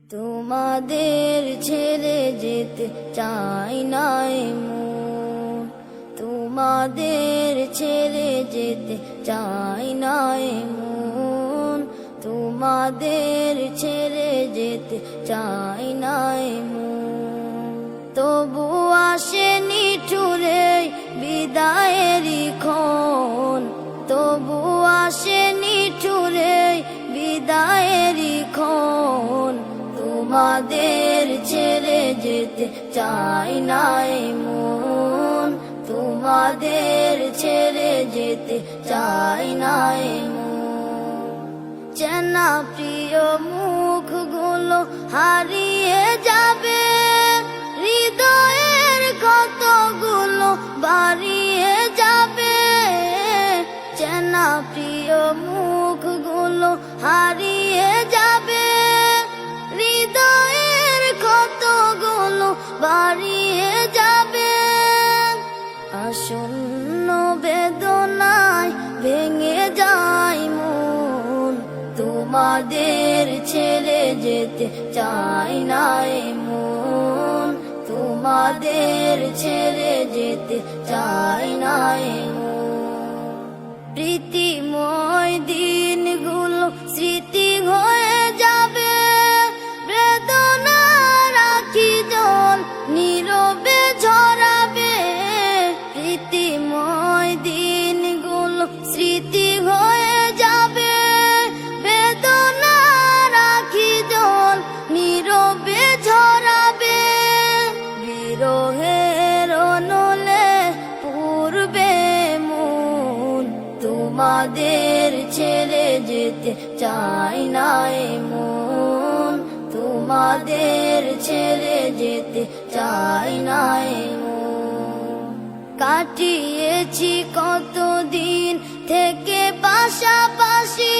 তোমাদের ছেড়ে যেতে চাই না মন, তোমাদের ছেড়ে যেতে চাই না মন, তোমাদের ছেড়ে যেতে চাই না মন। তবু আসেনি ঠুরে বিদায়েরই ক্ষণ, তবু আসেনি ঠুরে বিদায়েরই ক্ষণ। তোমাদের ছেড়ে যেতে চাই না মন, তোমাদের ছেড়ে যেতে চাই না মন। চেনা প্রিয় মুখগুলো হারিয়ে যাবে, হৃদয়ের কতগুলো বাড়িয়ে যাবে। চেনা প্রিয় মুখগুলো হারিয়ে যাবে, হৃদয়ের কতগুলো বাড়িয়ে যাবে। আসন্ন বেদনায় ভেঙে যায় মন, তোমাদের ছেড়ে যেতে চাই না মন, তোমাদের ছেড়ে যেতে চাই না মন। প্রীতিময় দিনগুলো স্মৃতি হয়ে যাবে, বেদনা রাখি জল নীরবে ঝরাবে। প্রীতিময় দিনগুলো স্মৃতি হয়ে যাবে, বেদনা রাখি জল নীরবে ঝরাবে। বিরহের অনলে পূর্বে মন, তোমাদের ছেড়ে যেতে চাই না মন, তোমাদের ছেড়ে যেতে চাই না মন। কাটিয়েছি কতদিন থেকে পাশাপাশি,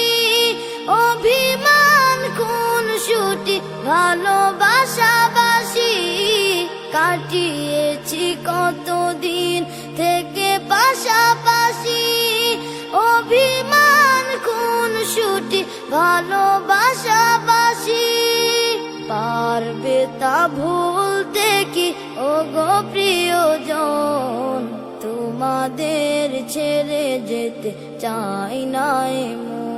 অভিমান খুনসুটি ভালোবাসাবাসি। কাটিয়েছি কতদিন থেকে পাশাপাশি, অভিমান খুনসুটি ভালোবাসাবাসি। পারবে তা ভুলতে কি ওগো প্রিয়জন, তোমাদের ছেড়ে যেতে চাই না মন।